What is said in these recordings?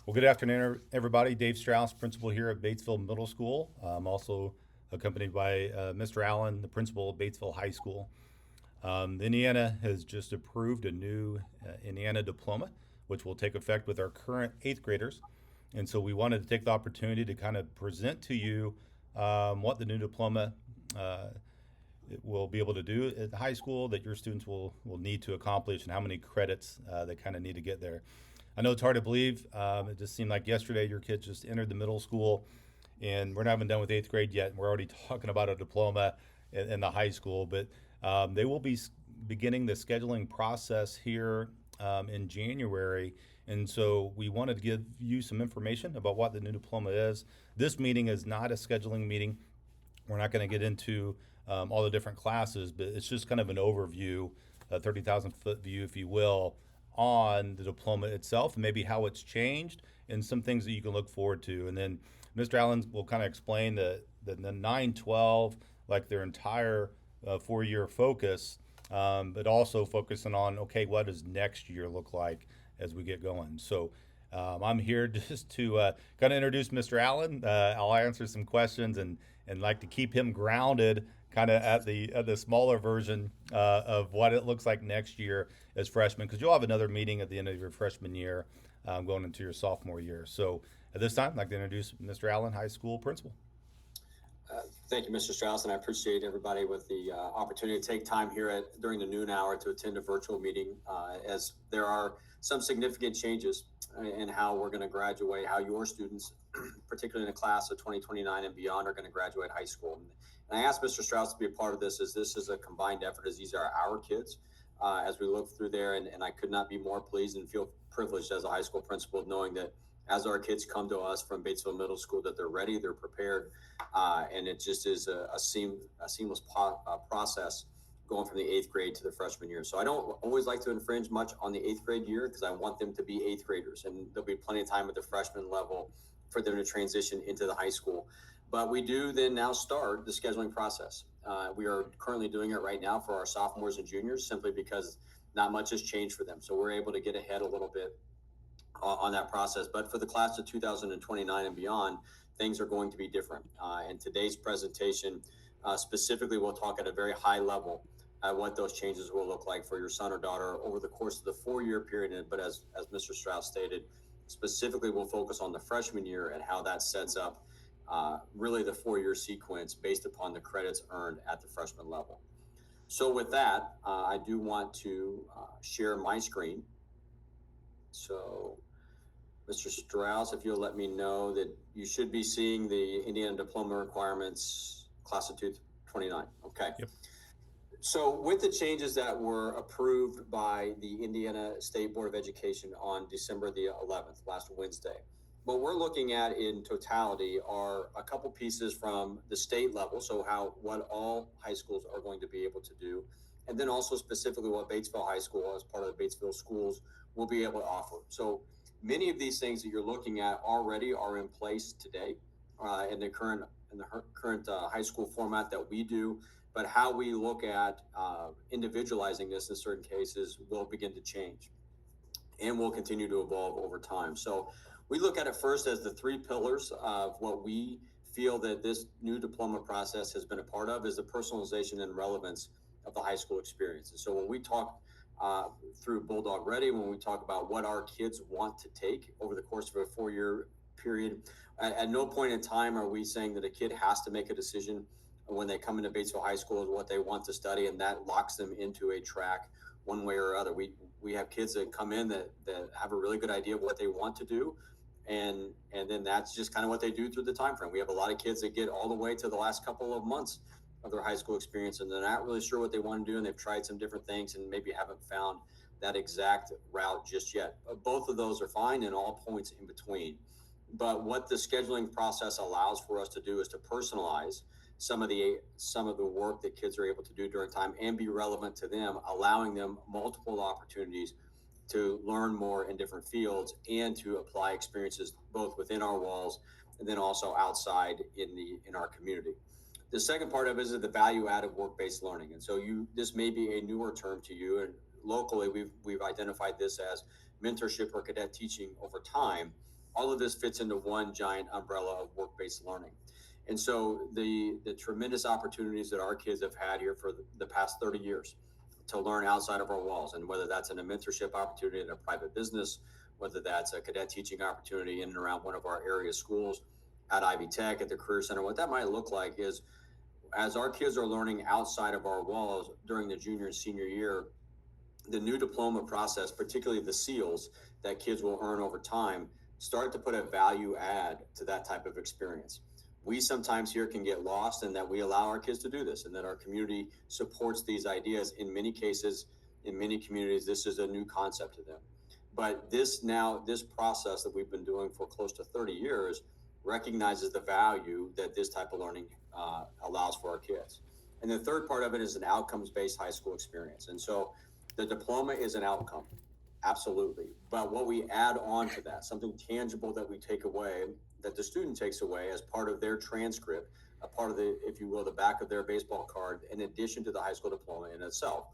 Well, good afternoon, everybody. Dave Strauss, principal here at Batesville Middle School. I'm also accompanied by Mr. Allen, the principal of Batesville High School. Indiana has just approved a new Indiana diploma, which will take effect with our current eighth graders. And so we wanted to take the opportunity to kind of present to you what the new diploma uh, will be able to do at the high school that your students will need to accomplish and how many credits they kind of need to get there. I know it's hard to believe. It just seemed like yesterday your kids just entered the middle school, and we're not even done with eighth grade yet, and we're already talking about a diploma in the high school. But they will be beginning the scheduling process here in January. And so we wanted to give you some information about what the new diploma is. This meeting is not a scheduling meeting. We're not going to get into all the different classes, but it's just kind of an overview, a 30,000 foot view, if you will, on the diploma itself and maybe how it's changed and some things that you can look forward to. And then Mr. Allen will kind of explain the 912, like their entire 4 year focus, but also focusing on, okay, what does next year look like as we get going? So I'm here just to kind of introduce Mr. Allen. I'll answer some questions and like to keep him grounded kind of at the smaller version of what it looks like next year as freshmen, because you'll have another meeting at the end of your freshman year going into your sophomore year. So at this time, I'd like to introduce Mr. Allen, high school principal. Thank you, Mr. Strauss, and I appreciate everybody with the opportunity to take time here during the noon hour to attend a virtual meeting, as there are some significant changes in how we're going to graduate, how your students, particularly in the class of 2029 and beyond, are going to graduate high school. And I asked Mr. Strauss to be a part of this, as this is a combined effort, as these are our kids. As we look through there, and I could not be more pleased and feel privileged as a high school principal knowing that as our kids come to us from Batesville Middle School, that they're ready, they're prepared, and it just is a seamless process going from the eighth grade to the freshman year. So I don't always like to infringe much on the eighth grade year because I want them to be eighth graders, and there'll be plenty of time at the freshman level for them to transition into the high school. But we do then now start the scheduling process. We are currently doing it right now for our sophomores and juniors, simply because not much has changed for them. So we're able to get ahead a little bit on that process. But for the class of 2029 and beyond, things are going to be different. And today's presentation specifically will talk at a very high level at what those changes will look like for your son or daughter over the course of the 4 year period. But as Mr. Strauss stated, specifically we'll focus on the freshman year and how that sets up really the 4 year sequence based upon the credits earned at the freshman level. So with that, I do want to share my screen. So Mr. Strauss, if you'll let me know that you should be seeing the Indiana diploma requirements, class of 2029. Okay. Yep. So with the changes that were approved by the Indiana State Board of Education on December the 11th, last Wednesday, what we're looking at in totality are a couple pieces from the state level, so what all high schools are going to be able to do, and then also specifically what Batesville High School, as part of the Batesville schools, will be able to offer. So many of these things that you're looking at already are in place today in the current high school format that we do. But how we look at individualizing this in certain cases will begin to change and will continue to evolve over time. So we look at it first as the three pillars of what we feel that this new diploma process has been a part of is the personalization and relevance of the high school experience. And so when we talk through Bulldog Ready, when we talk about what our kids want to take over the course of a 4 year period, at no point in time are we saying that a kid has to make a decision when they come into Batesville High School is what they want to study, and that locks them into a track one way or other. We have kids that come in that have a really good idea of what they want to do, and then that's just kind of what they do through the time frame. We have a lot of kids that get all the way to the last couple of months of their high school experience, and they're not really sure what they want to do, and they've tried some different things and maybe haven't found that exact route just yet. But both of those are fine, and all points in between. But what the scheduling process allows for us to do is to personalize some of the work that kids are able to do during time and be relevant to them, allowing them multiple opportunities to learn more in different fields and to apply experiences both within our walls and then also outside in our community. The second part of it is the value added work-based learning. And so this may be a newer term to you, and locally we've identified this as mentorship or cadet teaching over time. all of this fits into one giant umbrella of work-based learning. And so the tremendous opportunities that our kids have had here for the past 30 years to learn outside of our walls, and whether that's in a mentorship opportunity in a private business, whether that's a cadet teaching opportunity in and around one of our area schools, at Ivy Tech, at the Career Center, what that might look like is as our kids are learning outside of our walls during the junior and senior year, the new diploma process, particularly the seals that kids will earn over time, start to put a value add to that type of experience. We sometimes here can get lost in that we allow our kids to do this and that our community supports these ideas. In many cases, in many communities, this is a new concept to them. But this process that we've been doing for close to 30 years recognizes the value that this type of learning allows for our kids. And the third part of it is an outcomes-based high school experience. And so the diploma is an outcome, absolutely. But what we add on to that, something tangible that we take away, that the student takes away as part of their transcript, a part of the, if you will, the back of their baseball card, in addition to the high school diploma in itself,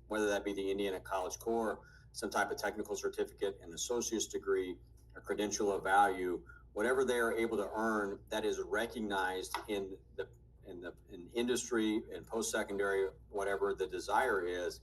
whether that be the Indiana College Core, some type of technical certificate, an associate's degree, a credential of value, whatever they are able to earn that is recognized in industry and post-secondary, whatever the desire is,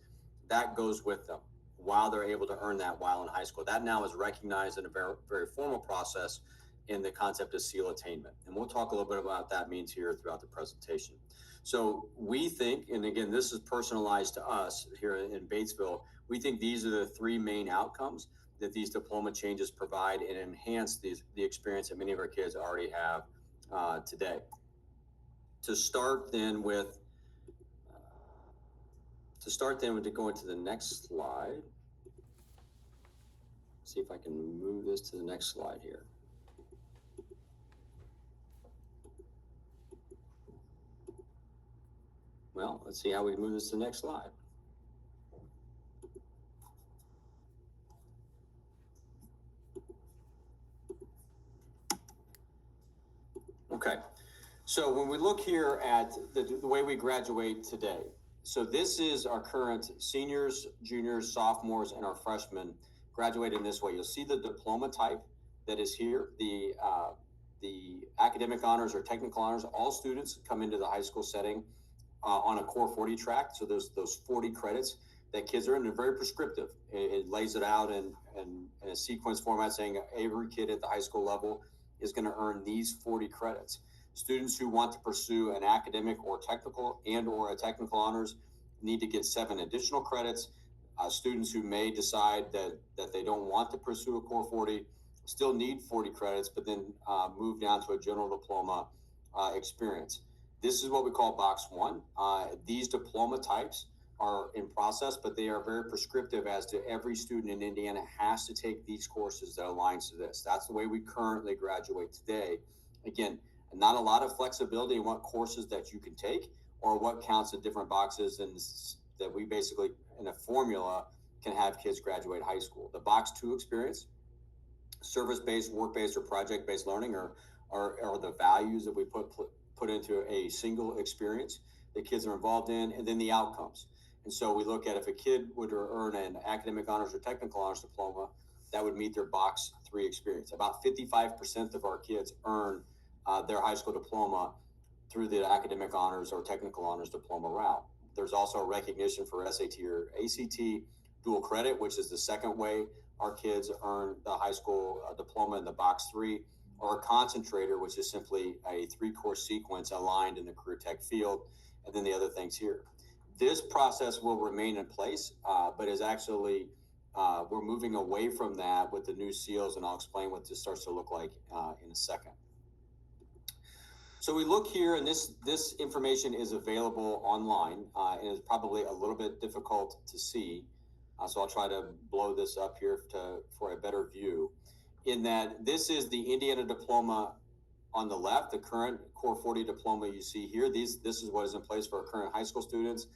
that goes with them while they're able to earn that while in high school. That now is recognized in a very, very formal process in the concept of seal attainment. And we'll talk a little bit about what that means here throughout the presentation. So we think, and again, this is personalized to us here in Batesville, we think these are the three main outcomes that these diploma changes provide and enhance the experience that many of our kids already have today. To start then with going to the next slide. See if I can move this to the next slide here. Well, let's see how we move this to the next slide. Okay, so when we look here at the way we graduate today, so this is our current seniors, juniors, sophomores, and our freshmen graduating this way. You'll see the diploma type that is here, the academic honors or technical honors. All students come into the high school setting on a core 40 track. So there's those 40 credits that kids are in. They're very prescriptive. It lays it out in a sequence format saying every kid at the high school level is going to earn these 40 credits. Students who want to pursue an academic or technical or a technical honors need to get 7 additional credits. Students who may decide that they don't want to pursue a core 40 still need 40 credits, but then move down to a general diploma experience. This is what we call box 1. These diploma types are in process, but they are very prescriptive as to every student in Indiana has to take these courses that aligns to this. That's the way we currently graduate today. Again, not a lot of flexibility in what courses that you can take or what counts in different boxes, and that we basically, in a formula, can have kids graduate high school. The box 2 experience, service-based, work-based, or project-based learning are the values that we put into a single experience that kids are involved in, and then the outcomes. And so we look at if a kid would earn an academic honors or technical honors diploma, that would meet their box 3 experience. About 55% of our kids earn their high school diploma through the academic honors or technical honors diploma route. There's also a recognition for SAT or ACT dual credit, which is the second way our kids earn the high school diploma in the box 3, or a concentrator, which is simply a 3-course sequence aligned in the career tech field, and then the other things here. This process will remain in place, but is actually, we're moving away from that with the new seals, and I'll explain what this starts to look like in a second. So we look here, and this information is available online, and it's probably a little bit difficult to see. So I'll try to blow this up here for a better view. In that this is the Indiana diploma on the left, the current core 40 diploma you see here. This is what is in place for our current high school students.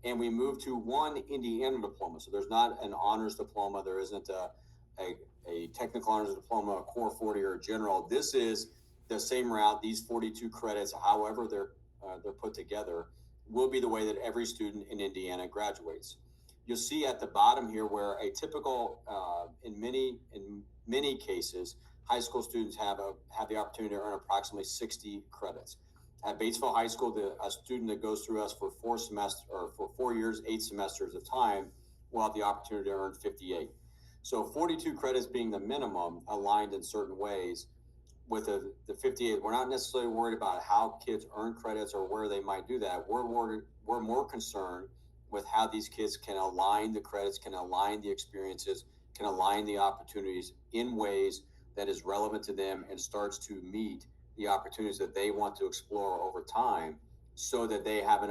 And we move to one Indiana diploma. So there's not an honors diploma. There isn't a technical honors diploma, a core 40, or a general. This is the same route. These 42 credits, however they're put together, will be the way that every student in Indiana graduates. You'll see at the bottom here where a typical, in many cases, high school students have the opportunity to earn approximately 60 credits. At Batesville High School, a student that goes through us for 4 years, 8 semesters of time, will have the opportunity to earn 58. So 42 credits being the minimum, aligned in certain ways. With the 58, we're not necessarily worried about how kids earn credits or where they might do that. We're more concerned with how these kids can align the credits, can align the experiences, can align the opportunities in ways that is relevant to them and starts to meet the opportunities that they want to explore over time, so that they have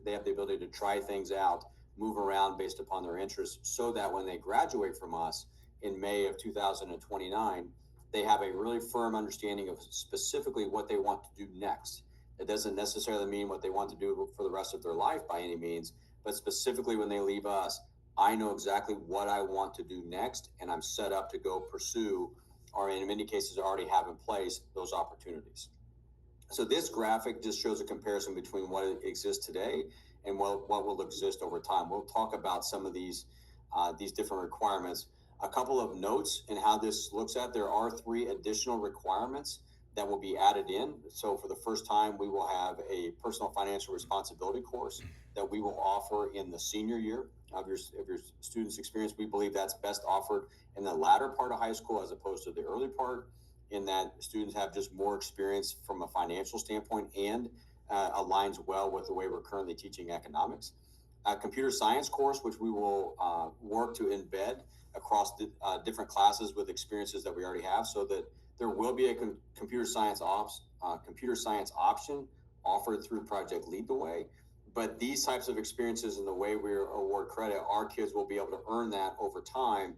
they have the ability to try things out, move around based upon their interests, so that when they graduate from us in May of 2029, they have a really firm understanding of specifically what they want to do next. It doesn't necessarily mean what they want to do for the rest of their life by any means, but specifically when they leave us, I know exactly what I want to do next, and I'm set up to go pursue, or in many cases already have in place, those opportunities. So this graphic just shows a comparison between what exists today and what will exist over time. We'll talk about some of these different requirements. A couple of notes in how this looks at: there are 3 additional requirements that will be added in. So for the first time, we will have a personal financial responsibility course that we will offer in the senior year of your student's experience. We believe that's best offered in the latter part of high school as opposed to the early part, in that students have just more experience from a financial standpoint, and aligns well with the way we're currently teaching economics. A computer science course, which we will work to embed across different classes with experiences that we already have, so that there will be a computer science option offered through Project Lead the Way. But these types of experiences and the way we award credit, our kids will be able to earn that over time,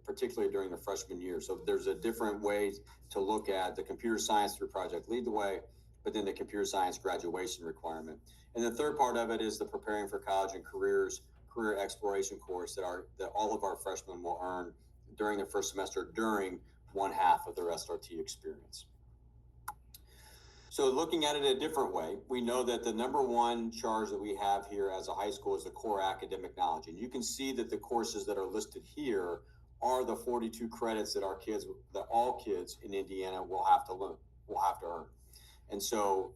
particularly during the freshman year. So there's a different way to look at the computer science through Project Lead the Way, but then the computer science graduation requirement. And the third part of it is the Preparing for College and career exploration course that all of our freshmen will earn during the first semester, during one half of their SRT experience. So looking at it a different way, we know that the number one charge that we have here as a high school is the core academic knowledge. And you can see that the courses that are listed here are the 42 credits that all kids in Indiana will have to earn. And so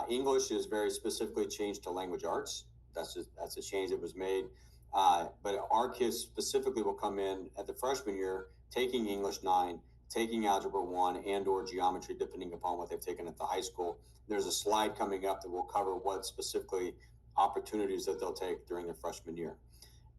English is very specifically changed to language arts. That's a change that was made. But our kids specifically will come in at the freshman year taking English 9, taking Algebra 1 and or geometry, depending upon what they've taken at the high school. There's a slide coming up that will cover what specifically opportunities that they'll take during their freshman year.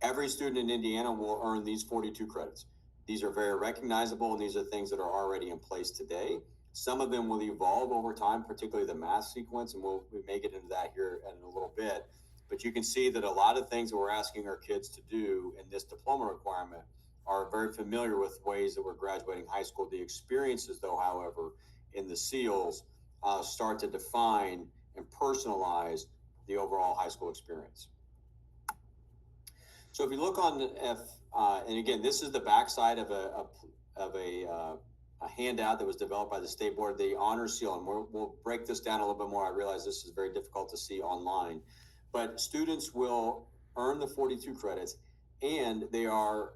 Every student in Indiana will earn these 42 credits. These are very recognizable, and these are things that are already in place today. Some of them will evolve over time, particularly the math sequence, and we may get into that here in a little bit. But you can see that a lot of things that we're asking our kids to do in this diploma requirement are very familiar with ways that we're graduating high school. The experiences, though, however, in the SEALs start to define and personalize the overall high school experience. So if you look on and again, this is the backside of a handout that was developed by the state board, the honor seal, and we'll break this down a little bit more. I realize this is very difficult to see online, but students will earn the 42 credits, and they are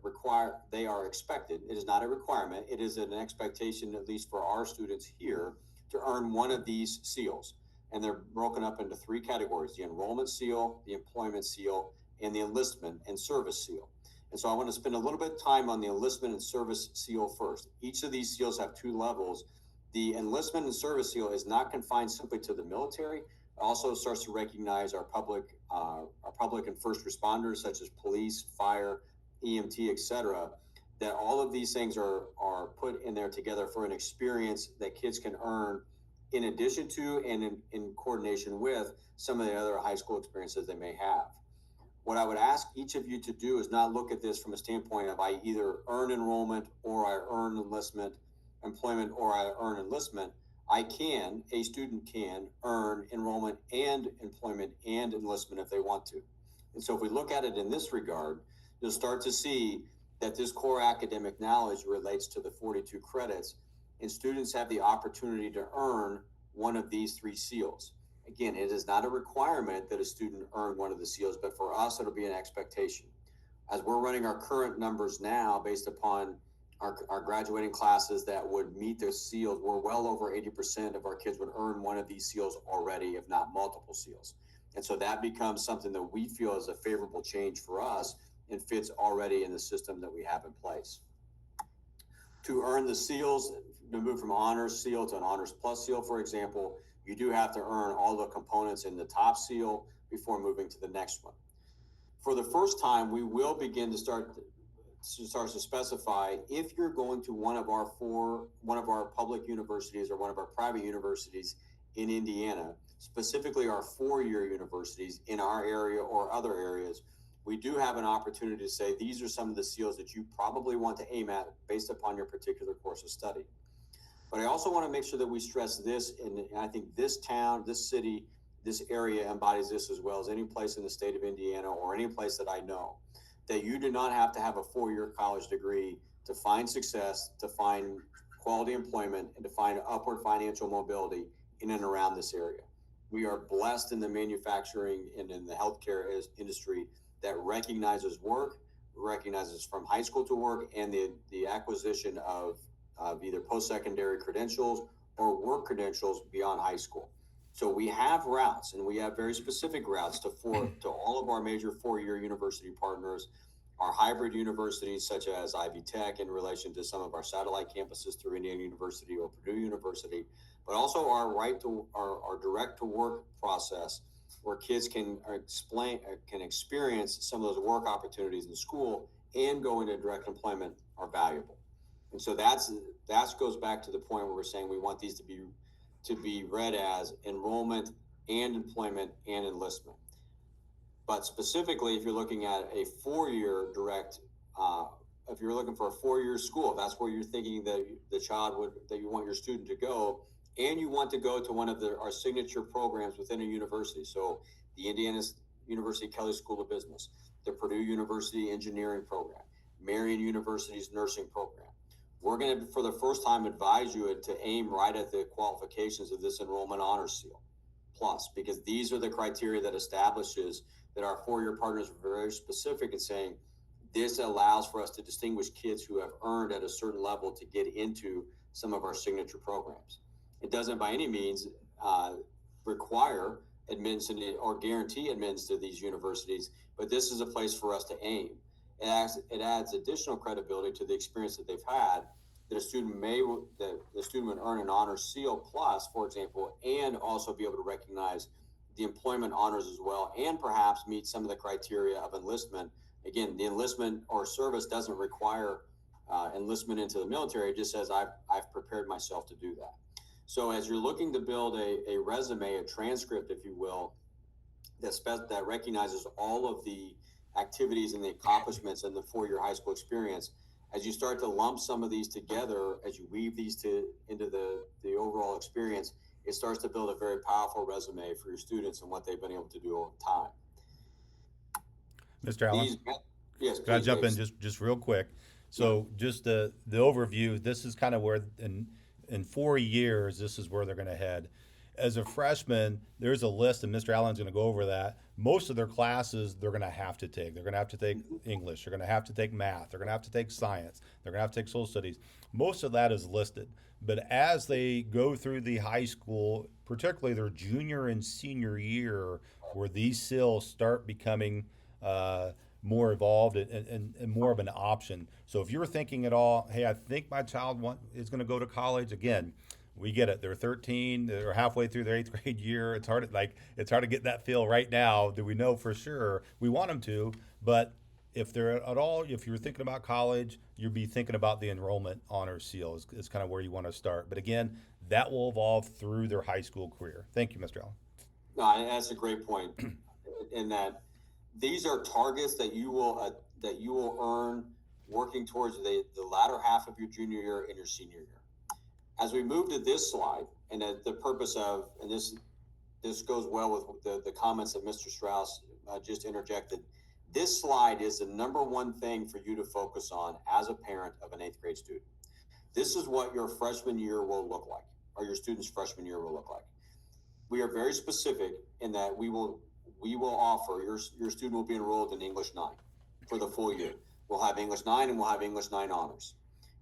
expected. It is not a requirement. It is an expectation, at least for our students here, to earn one of these seals. And they're broken up into 3 categories: the enrollment seal, the employment seal, and the enlistment and service seal. And so I want to spend a little bit of time on the enlistment and service seal first. Each of these seals have 2 levels. The enlistment and service seal is not confined simply to the military. It also starts to recognize our public and first responders, such as police, fire, EMT, etc. That all of these things are put in there together for an experience that kids can earn in addition to and in coordination with some of the other high school experiences they may have. What I would ask each of you to do is not look at this from a standpoint of I either earn enrollment or I earn employment or I earn enlistment. A student can earn enrollment and employment and enlistment if they want to. And so if we look at it in this regard, you'll start to see that this core academic knowledge relates to the 42 credits, and students have the opportunity to earn one of these 3 seals. Again, it is not a requirement that a student earn one of the seals, but for us, it'll be an expectation. As we're running our current numbers now, based upon our graduating classes that would meet their seals, were well over 80% of our kids would earn one of these seals already, if not multiple seals. And so that becomes something that we feel is a favorable change for us and fits already in the system that we have in place. To earn the seals, to move from honors seal to an honors plus seal, for example, you do have to earn all the components in the top seal before moving to the next one. For the first time, we will begin to start to specify if you're going to one of our public universities or one of our private universities in Indiana, specifically our four-year universities in our area or other areas, we do have an opportunity to say these are some of the seals that you probably want to aim at based upon your particular course of study. But I also want to make sure that we stress this, and I think this town, this city, this area embodies this as well as any place in the state of Indiana or any place that I know, that you do not have to have a four-year college degree to find success, to find quality employment, and to find upward financial mobility in and around this area. We are blessed in the manufacturing and in the healthcare industry that recognizes work, recognizes from high school to work, and the acquisition of either post-secondary credentials or work credentials beyond high school. So we have routes, and we have very specific routes to all of our major four-year university partners, our hybrid universities such as Ivy Tech in relation to some of our satellite campuses through Indiana University or Purdue University, but also our direct to work process where kids can experience some of those work opportunities in school and go into direct employment are valuable. And so that goes back to the point where we're saying we want these to be read as enrollment and employment and enlistment. But specifically, if you're looking at a four-year direct, if you're looking for a four-year school, if that's where you're thinking that that you want your student to go, and you want to go to one of our signature programs within a university. So the Indiana University Kelley School of Business, the Purdue University Engineering Program, Marian University's nursing program. We're going to, for the first time, advise you to aim right at the qualifications of this enrollment honors seal plus, because these are the criteria that establishes that our four-year partners are very specific in saying this allows for us to distinguish kids who have earned at a certain level to get into some of our signature programs. It doesn't by any means require admittance or guarantee admittance to these universities, but this is a place for us to aim. It adds additional credibility to the experience that they've had, that the student would earn an honors seal plus, for example, and also be able to recognize the employment honors as well, and perhaps meet some of the criteria of enlistment. Again, the enlistment or service doesn't require enlistment into the military. It just says I've prepared myself to do that. So as you're looking to build a resume, a transcript, if you will, that recognizes all of the activities and the accomplishments in the four-year high school experience, as you start to lump some of these together, as you weave these into the overall experience, it starts to build a very powerful resume for your students and what they've been able to do over time. Mr. Allen? Yes, Can I please, jump Dave. in just real quick? So just the overview, this is kind of where in 4 years, this is where they're going to head. As a freshman, there's a list, and Mr. Allen's going to go over that. Most of their classes they're going to have to take. They're going to have to take English. They're going to have to take math. They're going to have to take science. They're going to have to take social studies. Most of that is listed. But as they go through the high school, particularly their junior and senior year, where these skills start becoming more evolved and more of an option. So if you're thinking at all, hey, I think my child is going to go to college, again, we get it. They're 13. They're halfway through their 8th grade year. It's hard to get that feel right now. Do we know for sure? We want them to, but if you're thinking about college, you'll be thinking about the enrollment honors seal is kind of where you want to start. But again, that will evolve through their high school career. Thank you, Mr. Allen. No, that's a great point. In that these are targets that you will earn working towards the latter half of your junior year and your senior year. As we move to this slide, and the purpose of, and this goes well with the comments that Mr. Strauss just interjected, this slide is the number one thing for you to focus on as a parent of an 8th grade student. This is what your freshman year will look like, or your student's freshman year will look like. We are very specific in that we will offer, your student will be enrolled in English 9 for the full year. We'll have English 9 and we'll have English 9 honors.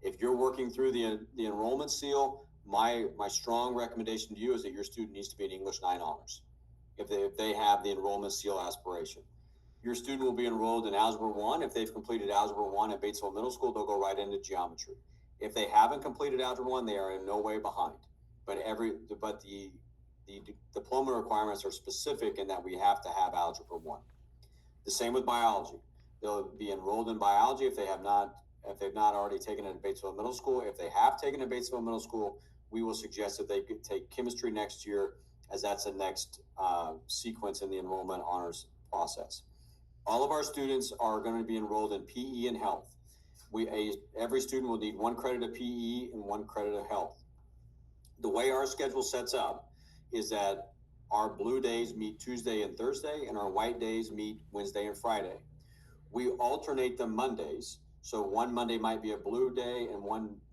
If you're working through the enrollment seal, my strong recommendation to you is that your student needs to be in English 9 honors if they have the enrollment seal aspiration. Your student will be enrolled in Algebra 1. If they've completed Algebra 1 at Batesville Middle School, they'll go right into geometry. If they haven't completed Algebra 1, they are in no way behind. But the diploma requirements are specific in that we have to have Algebra 1. The same with biology. They'll be enrolled in biology if they've not already taken it at Batesville Middle School. If they have taken it at Batesville Middle School, we will suggest that they could take chemistry next year, as that's the next sequence in the enrollment honors process. All of our students are going to be enrolled in PE and health. Every student will need 1 credit of PE and 1 credit of health. The way our schedule sets up is that our blue days meet Tuesday and Thursday, and our white days meet Wednesday and Friday. We alternate them Mondays, so one Monday might be a blue day, and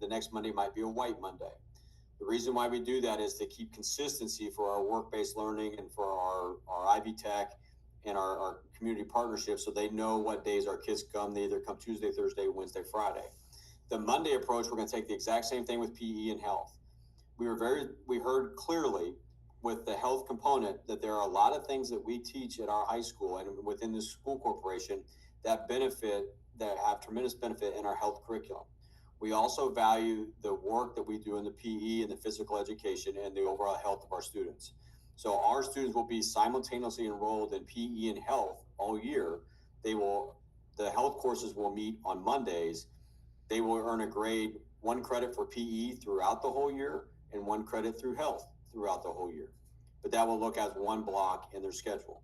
the next Monday might be a white Monday. The reason why we do that is to keep consistency for our work-based learning and for our Ivy Tech and our community partnerships, so they know what days our kids come. They either come Tuesday, Thursday, Wednesday, Friday. The Monday approach, we're going to take the exact same thing with PE and health. We heard clearly with the health component that there are a lot of things that we teach at our high school and within the school corporation that have tremendous benefit in our health curriculum. We also value the work that we do in the PE and the physical education and the overall health of our students. So our students will be simultaneously enrolled in PE and health all year. The health courses will meet on Mondays. They will earn a grade, 1 credit for PE throughout the whole year and 1 credit through health throughout the whole year. But that will look as one block in their schedule.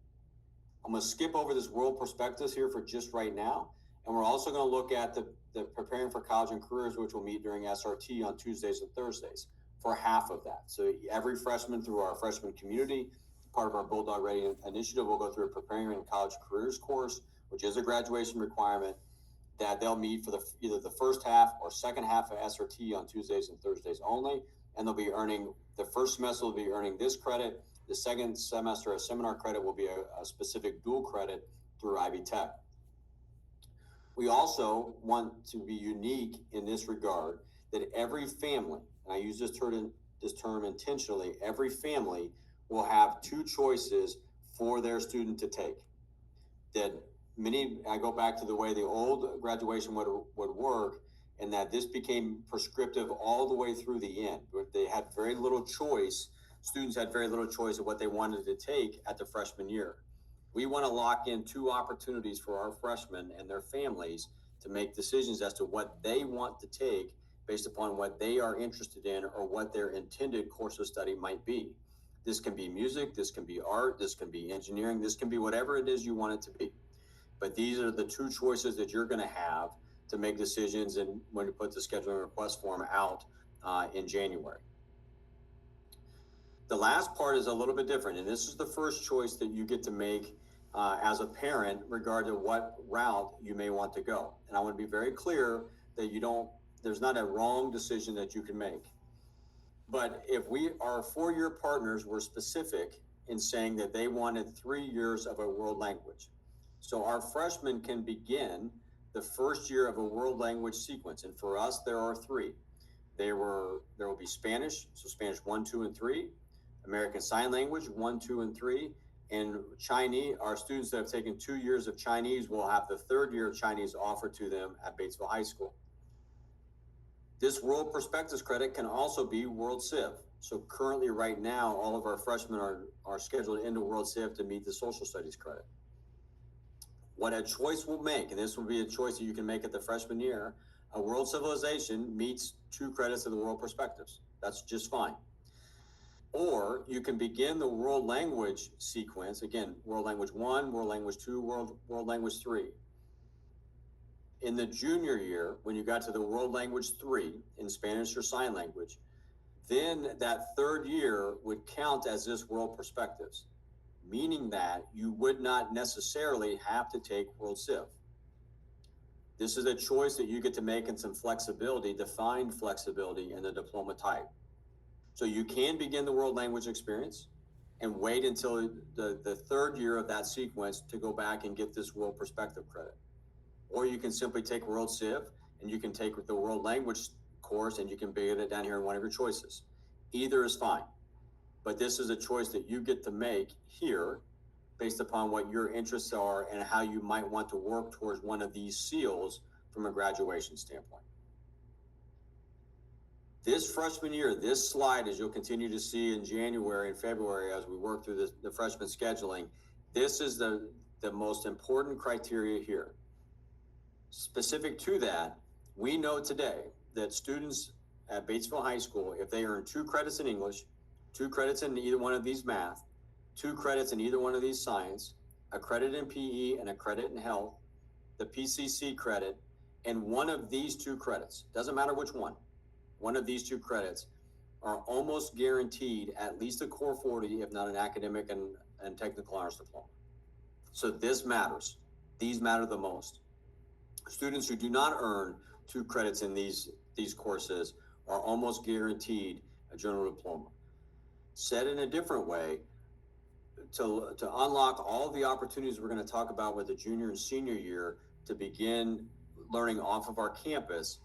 I'm going to skip over this world prospectus here for just right now. And we're also going to look at the preparing for college and careers, which will meet during SRT on Tuesdays and Thursdays for half of that. So every freshman through our freshman community, part of our Bulldog Ready initiative, will go through a preparing in college careers course, which is a graduation requirement that they'll meet for either the first half or second half of SRT on Tuesdays and Thursdays only. And they'll be earning, the first semester will be earning this credit. The second semester, a seminar credit, will be a specific dual credit through Ivy Tech. We also want to be unique in this regard that every family, and I use this term intentionally, every family will have 2 choices for their student to take. I go back to the way the old graduation would work, and that this became prescriptive all the way through the end. They had very little choice. Students had very little choice of what they wanted to take at the freshman year. We want to lock in 2 opportunities for our freshmen and their families to make decisions as to what they want to take based upon what they are interested in or what their intended course of study might be. This can be music, this can be art, this can be engineering, this can be whatever it is you want it to be. But these are the 2 choices that you're going to have to make decisions and when you put the scheduling request form out in January. The last part is a little bit different, and this is the first choice that you get to make as a parent regarding what route you may want to go. And I want to be very clear that there's not a wrong decision that you can make. But if our 4-year partners were specific in saying that they wanted 3 years of a world language. So our freshmen can begin the first year of a world language sequence. And for us, there are 3. There will be Spanish, so Spanish 1, 2, and 3, American Sign Language 1, 2, and 3, and Chinese. Our students that have taken 2 years of Chinese will have the 3rd year of Chinese offered to them at Batesville High School. This World Prospectus credit can also be World Civ. So currently right now, all of our freshmen are scheduled into World Civ to meet the social studies credit. What a choice will make, and this will be a choice that you can make at the freshman year, a World Civilization meets 2 credits of the World Perspectives. That's just fine. Or you can begin the World Language sequence, again, World Language 1, World Language 2, World Language 3. In the junior year, when you got to the World Language 3 in Spanish or Sign Language, then that 3rd year would count as this World Perspectives, meaning that you would not necessarily have to take World Civ. This is a choice that you get to make in some flexibility, defined flexibility in the diploma type. So you can begin the world language experience and wait until the 3rd year of that sequence to go back and get this world perspective credit. Or you can simply take World Civ and you can take the world language course and you can bid it down here in one of your choices. Either is fine, but this is a choice that you get to make here based upon what your interests are and how you might want to work towards one of these seals from a graduation standpoint. This freshman year, this slide, as you'll continue to see in January and February as we work through the freshman scheduling, this is the most important criteria here. Specific to that, we know today that students at Batesville High School, if they earn 2 credits in English, 2 credits in either one of these math, 2 credits in either one of these science, a credit in PE and a credit in health, the PCC credit, and one of these 2 credits, doesn't matter which one of these 2 credits are almost guaranteed at least a core 40, if not an academic and technical honors diploma. So this matters. These matter the most. Students who do not earn 2 credits in these courses are almost guaranteed a general diploma. Said in a different way, to unlock all the opportunities we're going to talk about with the junior and senior year to begin learning off of our campus,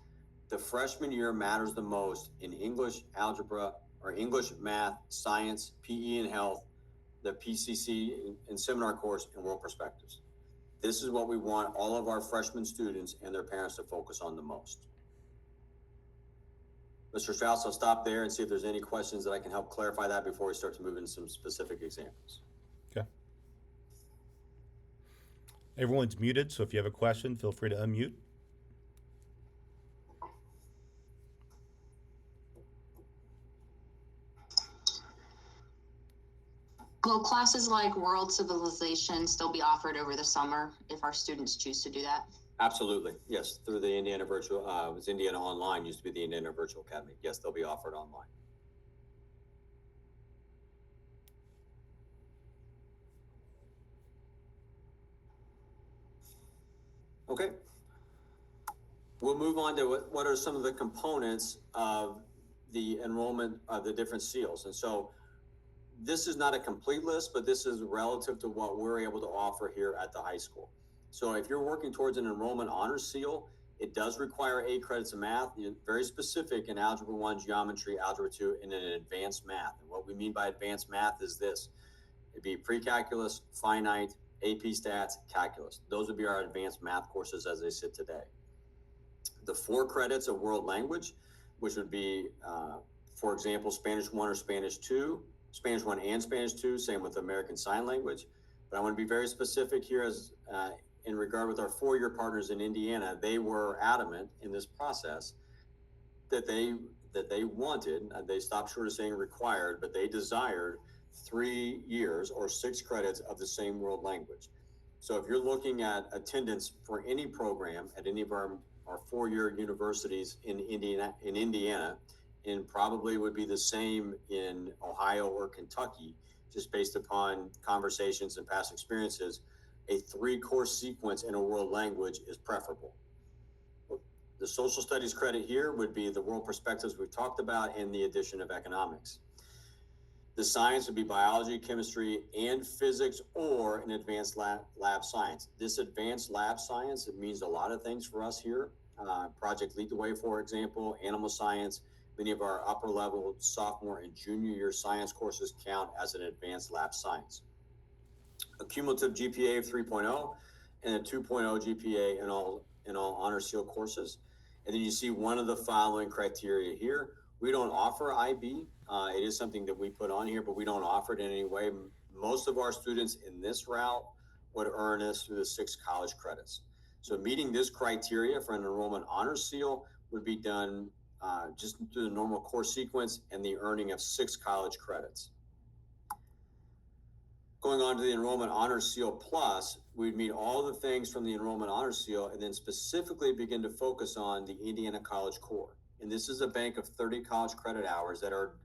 the freshman year matters the most in English, algebra, or English, math, science, PE and health, the PCC and seminar course, and world perspectives. This is what we want all of our freshman students and their parents to focus on the most. Mr. Strauss, I'll stop there and see if there's any questions that I can help clarify that before we start to move into some specific examples. Okay. Everyone's muted, so if you have a question, feel free to unmute. Will classes like World Civilization still be offered over the summer if our students choose to do that? Absolutely, yes. Through the Indiana Virtual, it was Indiana Online, used to be the Indiana Virtual Academy. Yes, they'll be offered online. Okay. We'll move on to what are some of the components of the enrollment of the different seals. And so this is not a complete list, but this is relative to what we're able to offer here at the high school. So if you're working towards an enrollment honors seal, it does require 8 credits of math, very specific in Algebra 1, Geometry, Algebra 2, and in advanced math. And what we mean by advanced math is this. It'd be pre-calculus, finite, AP stats, calculus. Those would be our advanced math courses as they sit today. The 4 credits of world language, which would be, for example, Spanish 1 or Spanish 2, Spanish 1 and Spanish 2, same with American Sign Language. But I want to be very specific here as in regard with our 4-year partners in Indiana. They were adamant in this process that they wanted, they stopped short of saying required, but they desired 3 years or 6 credits of the same world language. So if you're looking at attendance for any program at any of our 4-year universities in Indiana, and probably would be the same in Ohio or Kentucky, just based upon conversations and past experiences, a 3-course sequence in a world language is preferable. The social studies credit here would be the world perspectives we've talked about and the addition of economics. The science would be biology, chemistry, and physics, or an advanced lab science. This advanced lab science, it means a lot of things for us here. Project Lead the Way, for example, animal science. Many of our upper level sophomore and junior year science courses count as an advanced lab science. A cumulative GPA of 3.0 and a 2.0 GPA in all honor seal courses. And then you see one of the following criteria here. We don't offer IB. It is something that we put on here, but we don't offer it in any way. Most of our students in this route would earn this through the 6 college credits. So meeting this criteria for an enrollment honor seal would be done just through the normal course sequence and the earning of 6 college credits. Going on to the Enrollment Honor Seal Plus, we'd meet all the things from the Enrollment Honor Seal and then specifically begin to focus on the Indiana College Core. And this is a bank of 30 college credit hours that are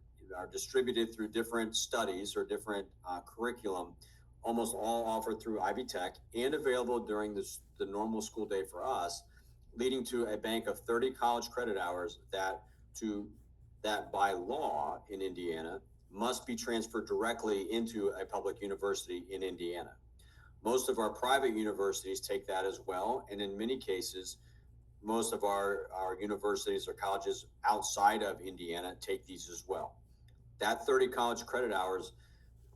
distributed through different studies or different curriculum, almost all offered through Ivy Tech and available during the normal school day for us, leading to a bank of 30 college credit hours that by law in Indiana must be transferred directly into a public university in Indiana. Most of our private universities take that as well, and in many cases, most of our universities or colleges outside of Indiana take these as well. That 30 college credit hours,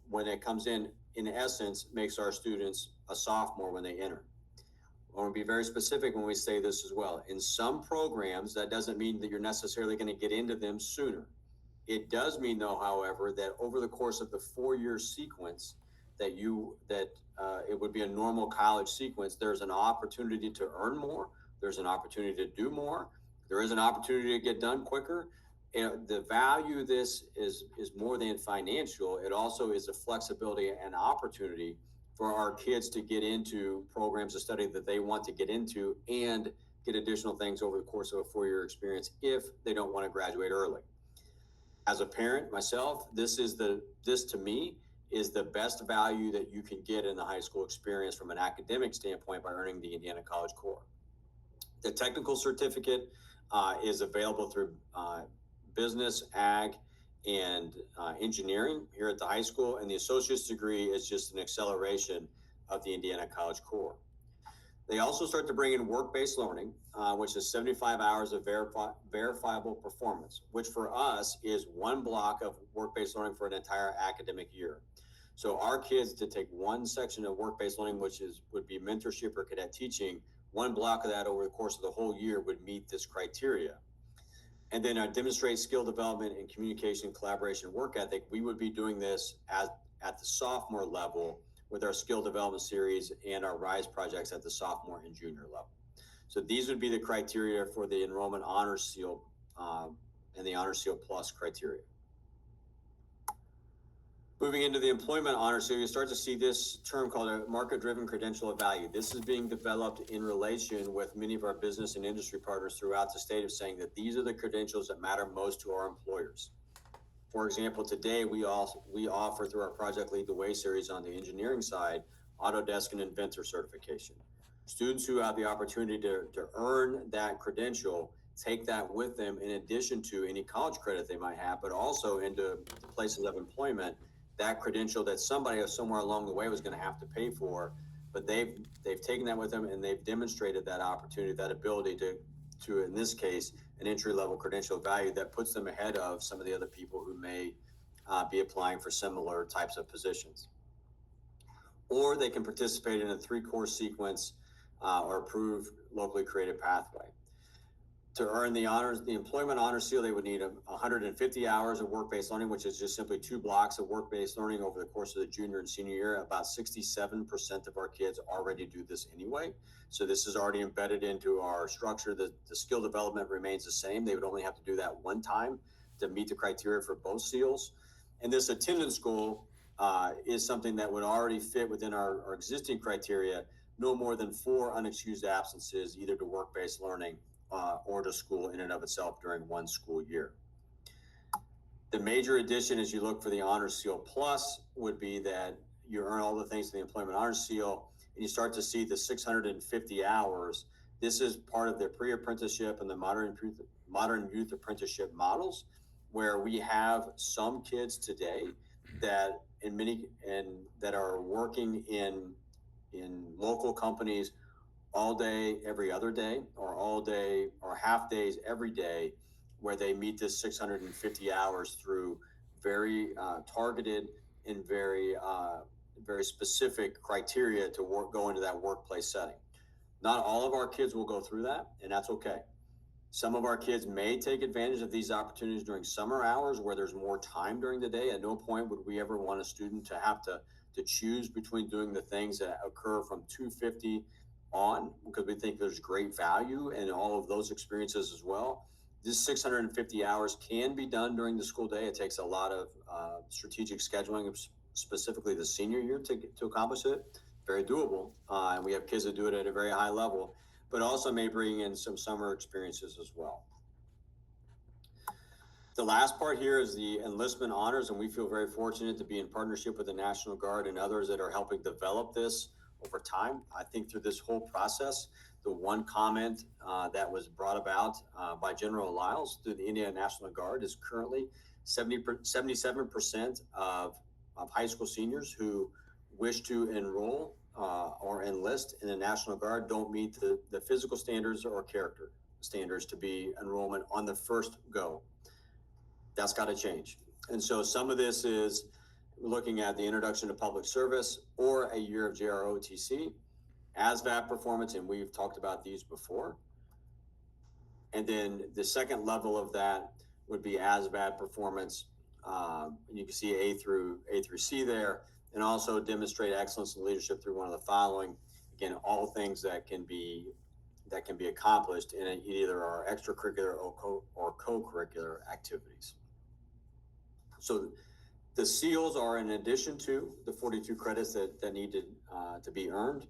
when it comes in essence, makes our students a sophomore when they enter. I want to be very specific when we say this as well. In some programs, that doesn't mean that you're necessarily going to get into them sooner. It does mean, though, however, that over the course of the 4-year sequence that it would be a normal college sequence, there's an opportunity to earn more. There's an opportunity to do more. There is an opportunity to get done quicker. And the value of this is more than financial. It also is a flexibility and opportunity for our kids to get into programs of study that they want to get into and get additional things over the course of a 4-year experience if they don't want to graduate early. As a parent myself, this to me is the best value that you can get in the high school experience from an academic standpoint by earning the Indiana College Core. The technical certificate is available through business, ag, and engineering here at the high school, and the associate's degree is just an acceleration of the Indiana College Core. They also start to bring in work-based learning, which is 75 hours of verifiable performance, which for us is one block of work-based learning for an entire academic year. So our kids to take one section of work-based learning, which would be mentorship or cadet teaching, one block of that over the course of the whole year would meet this criteria. And then demonstrate skill development and communication, collaboration, work ethic. We would be doing this at the sophomore level with our skill development series and our RISE projects at the sophomore and junior level. So these would be the criteria for the enrollment honor seal and the honor seal plus criteria. Moving into the employment honor seal, you start to see this term called a market-driven credential of value. This is being developed in relation with many of our business and industry partners throughout the state of saying that these are the credentials that matter most to our employers. For example, today we offer through our Project Lead the Way series on the engineering side, Autodesk and Inventor certification. Students who have the opportunity to earn that credential take that with them in addition to any college credit they might have, but also into places of employment, that credential that somebody somewhere along the way was going to have to pay for, but they've taken that with them and they've demonstrated that opportunity, that ability to in this case, an entry-level credential value that puts them ahead of some of the other people who may be applying for similar types of positions. Or they can participate in a 3-course sequence or approved locally created pathway. To earn the employment honor seal, they would need 150 hours of work-based learning, which is just simply 2 blocks of work-based learning over the course of the junior and senior year. About 67% of our kids already do this anyway. So this is already embedded into our structure. The skill development remains the same. They would only have to do that one time to meet the criteria for both seals. And this attendance goal is something that would already fit within our existing criteria, no more than 4 unexcused absences, either to work-based learning or to school in and of itself during one school year. The major addition as you look for the Honor Seal Plus would be that you earn all the things in the Employment Honor Seal, and you start to see the 650 hours. This is part of the pre-apprenticeship and the modern youth apprenticeship models, where we have some kids today that that are working in local companies all day, every other day, or all day or half days every day, where they meet this 650 hours through very targeted and very specific criteria to go into that workplace setting. Not all of our kids will go through that, and that's okay. Some of our kids may take advantage of these opportunities during summer hours where there's more time during the day. At no point would we ever want a student to have to choose between doing the things that occur from 250 on, because we think there's great value in all of those experiences as well. This 650 hours can be done during the school day. It takes a lot of strategic scheduling, specifically the senior year, to accomplish it. Very doable, and we have kids that do it at a very high level, but also may bring in some summer experiences as well. The last part here is the enlistment honors, and we feel very fortunate to be in partnership with the National Guard and others that are helping develop this over time. I think through this whole process, the one comment that was brought about by General Lyles through the Indiana National Guard is currently 77% of high school seniors who wish to enroll or enlist in the National Guard don't meet the physical standards or character standards to be enrollment on the first go. That's got to change. And so some of this is looking at the introduction to public service or a year of JROTC, ASVAB performance, and we've talked about these before. And then the second level of that would be ASVAB performance. You can see A through C there, and also demonstrate excellence in leadership through one of the following. Again, all things that can be accomplished in either our extracurricular or co-curricular activities. So the SEALs are in addition to the 42 credits that need to be earned.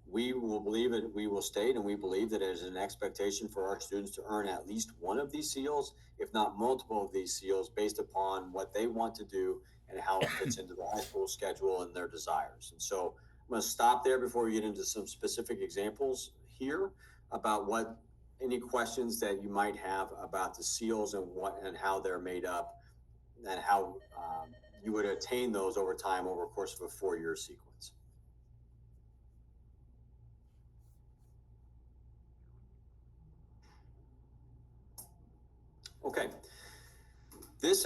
We will state and we believe that it is an expectation for our students to earn at least one of these SEALs, if not multiple of these SEALs, based upon what they want to do and how it fits into the high school schedule and their desires. And so I'm going to stop there before we get into some specific examples here about any questions that you might have about the SEALs and how they're made up and how you would attain those over time over the course of a 4-year sequence. Okay. These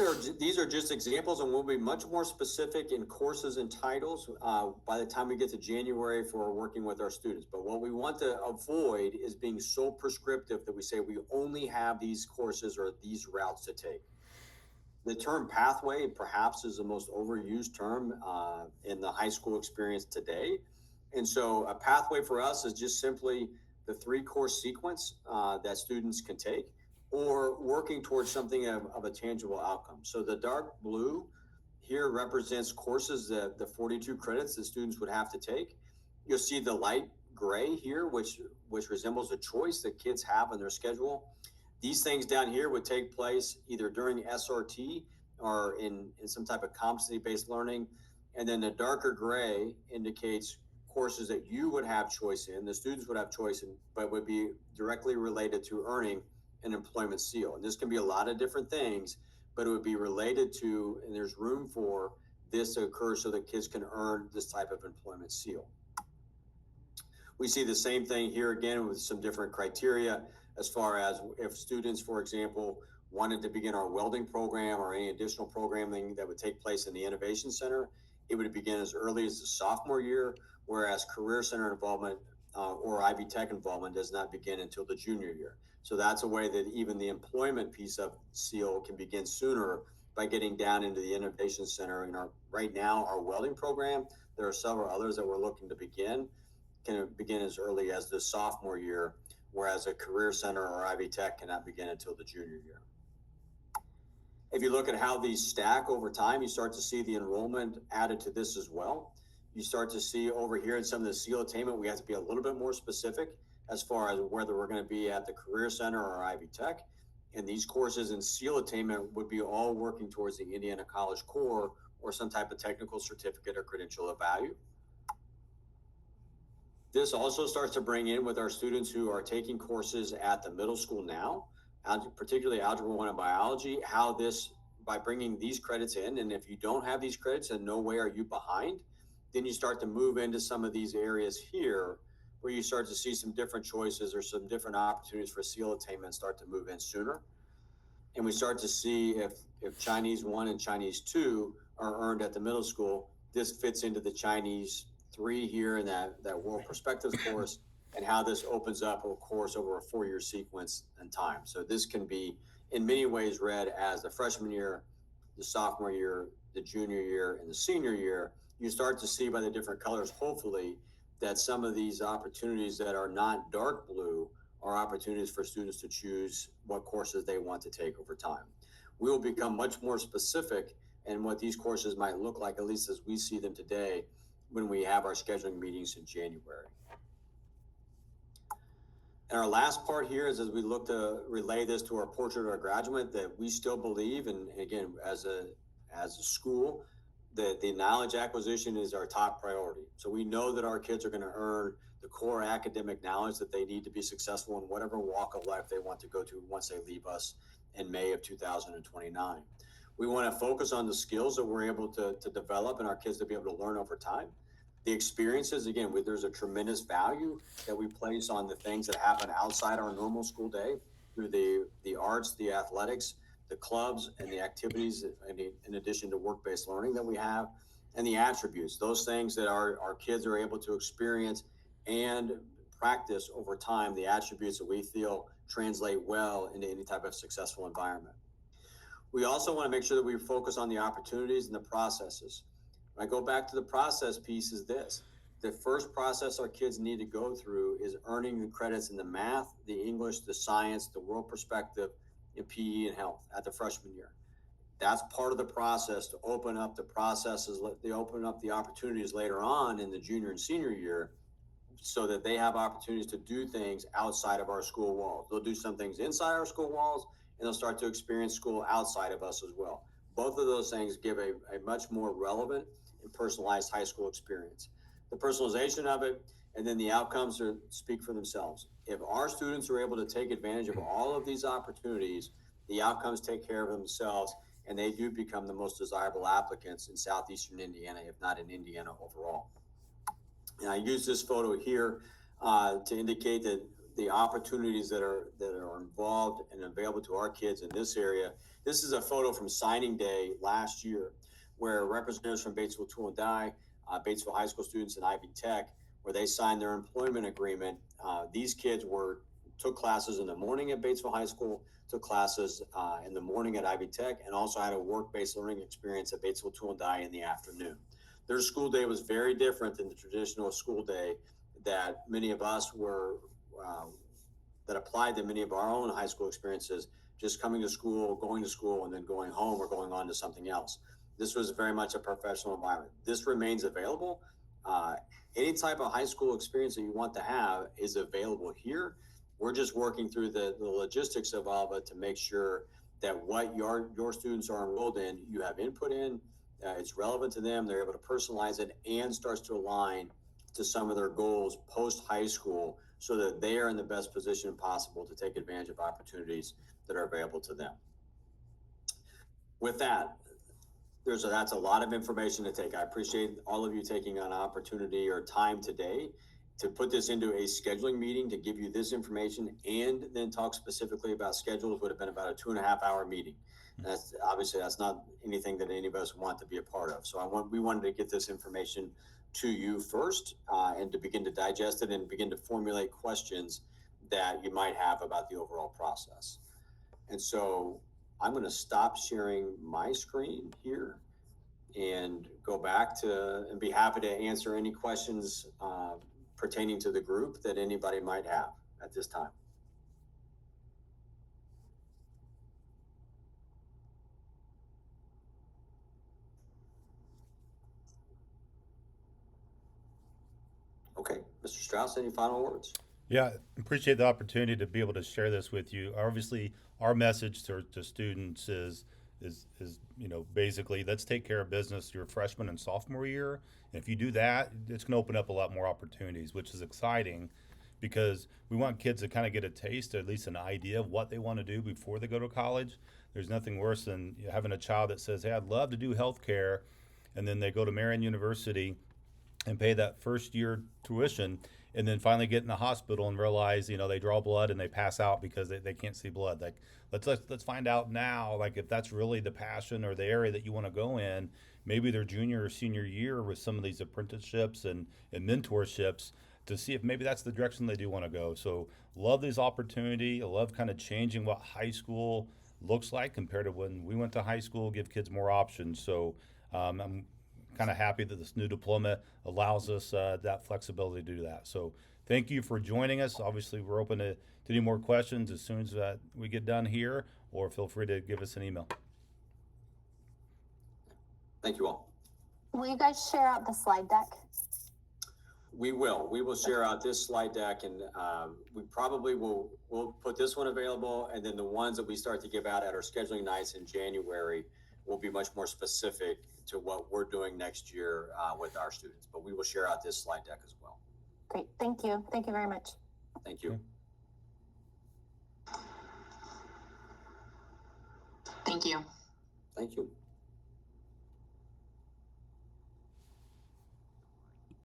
are just examples, and we'll be much more specific in courses and titles by the time we get to January for working with our students. But what we want to avoid is being so prescriptive that we say we only have these courses or these routes to take. The term pathway perhaps is the most overused term in the high school experience today. And so a pathway for us is just simply the 3-course sequence that students can take, or working towards something of a tangible outcome. So the dark blue here represents courses that the 42 credits that students would have to take. You'll see the light gray here, which resembles a choice that kids have in their schedule. These things down here would take place either during SRT or in some type of competency-based learning. And then the darker gray indicates courses that you would have choice in, the students would have choice in, but would be directly related to earning an employment seal. And this can be a lot of different things, but it would be related to, and there's room for this to occur so that kids can earn this type of employment seal. We see the same thing here again with some different criteria as far as if students, for example, wanted to begin our welding program or any additional programming that would take place in the Innovation Center, it would begin as early as the sophomore year, whereas Career Center involvement or Ivy Tech involvement does not begin until the junior year. So that's a way that even the employment piece of SEAL can begin sooner by getting down into the Innovation Center. In right now, our welding program, there are several others that we're looking to begin, can begin as early as the sophomore year, whereas a Career Center or Ivy Tech cannot begin until the junior year. If you look at how these stack over time, you start to see the enrollment added to this as well. You start to see over here in some of the SEAL attainment, we have to be a little bit more specific as far as whether we're going to be at the Career Center or Ivy Tech. And these courses in SEAL attainment would be all working towards the Indiana College Core or some type of technical certificate or credential of value. This also starts to bring in with our students who are taking courses at the middle school now, particularly Algebra 1 and Biology, how this, by bringing these credits in, and if you don't have these credits, in no way are you behind, then you start to move into some of these areas here where you start to see some different choices or some different opportunities for SEAL attainment start to move in sooner. And we start to see if Chinese 1 and Chinese 2 are earned at the middle school, this fits into the Chinese 3 here in that World Perspectives course, and how this opens up a course over a 4-year sequence and time. So this can be in many ways read as the freshman year, the sophomore year, the junior year, and the senior year. You start to see by the different colors, hopefully, that some of these opportunities that are not dark blue are opportunities for students to choose what courses they want to take over time. We will become much more specific in what these courses might look like, at least as we see them today, when we have our scheduling meetings in January. And our last part here is as we look to relay this to our portrait of our graduate, that we still believe, and again, as a school, that the knowledge acquisition is our top priority. So we know that our kids are going to earn the core academic knowledge that they need to be successful in whatever walk of life they want to go to once they leave us in May of 2029. We want to focus on the skills that we're able to develop and our kids to be able to learn over time. The experiences, again, there's a tremendous value that we place on the things that happen outside our normal school day. through the arts, the athletics, the clubs, and the activities, in addition to work-based learning that we have, and the attributes, those things that our kids are able to experience and practice over time, the attributes that we feel translate well into any type of successful environment. We also want to make sure that we focus on the opportunities and the processes. When I go back to the process piece, is this. The first process our kids need to go through is earning the credits in the math, the English, the science, the world perspective, in PE and health at the freshman year. That's part of the process to open up the processes, they open up the opportunities later on in the junior and senior year so that they have opportunities to do things outside of our school walls. They'll do some things inside our school walls, and they'll start to experience school outside of us as well. Both of those things give a much more relevant and personalized high school experience. The personalization of it and then the outcomes speak for themselves. If our students are able to take advantage of all of these opportunities, the outcomes take care of themselves, and they do become the most desirable applicants in southeastern Indiana, if not in Indiana overall. And I use this photo here to indicate that the opportunities that are involved and available to our kids in this area. This is a photo from signing day last year, where representatives from Batesville Tool and Die, Batesville High School students, and Ivy Tech, where they signed their employment agreement. These kids took classes in the morning at Batesville High School, took classes in the morning at Ivy Tech, and also had a work-based learning experience at Batesville Tool and Die in the afternoon. Their school day was very different than the traditional school day that many of us that applied to many of our own high school experiences, just coming to school, going to school, and then going home or going on to something else. This was very much a professional environment. This remains available. Any type of high school experience that you want to have is available here. We're just working through the logistics of all of it to make sure that what your students are enrolled in, you have input in, it's relevant to them, they're able to personalize it, and starts to align to some of their goals post-high school so that they are in the best position possible to take advantage of opportunities that are available to them. With that, that's a lot of information to take. I appreciate all of you taking an opportunity or time today to put this into a scheduling meeting to give you this information and then talk specifically about schedules. Would have been about a 2.5 hour meeting. That's not anything that any of us want to be a part of. So we wanted to get this information to you first and to begin to digest it and begin to formulate questions that you might have about the overall process. And so I'm going to stop sharing my screen here and go back and be happy to answer any questions pertaining to the group that anybody might have at this time. Okay, Mr. Strauss, any final words? Yeah, appreciate the opportunity to be able to share this with you. Obviously, our message to students is basically, let's take care of business your freshman and sophomore year. And if you do that, it's going to open up a lot more opportunities, which is exciting because we want kids to kind of get a taste, or at least an idea of what they want to do before they go to college. There's nothing worse than having a child that says, hey, I'd love to do healthcare, and then they go to Marian University and pay that first year tuition, and then finally get in the hospital and realize they draw blood and they pass out because they can't see blood. Like let's find out now, like, if that's really the passion or the area that you want to go in, maybe their junior or senior year with some of these apprenticeships and mentorships, to see if maybe that's the direction they do want to go. So love this opportunity. I love kind of changing what high school looks like compared to when we went to high school, give kids more options. So I'm kind of happy that this new diploma allows us that flexibility to do that. So thank you for joining us. Obviously, we're open to any more questions as soon as we get done here, or feel free to give us an email. Thank you all. Will you guys share out the slide deck? We will share out this slide deck, and we probably we'll put this one available, and then the ones that we start to give out at our scheduling nights in January will be much more specific to what we're doing next year with our students. But we will share out this slide deck as well. Great, thank you. Thank you very much. Thank you. Thank you. Thank you.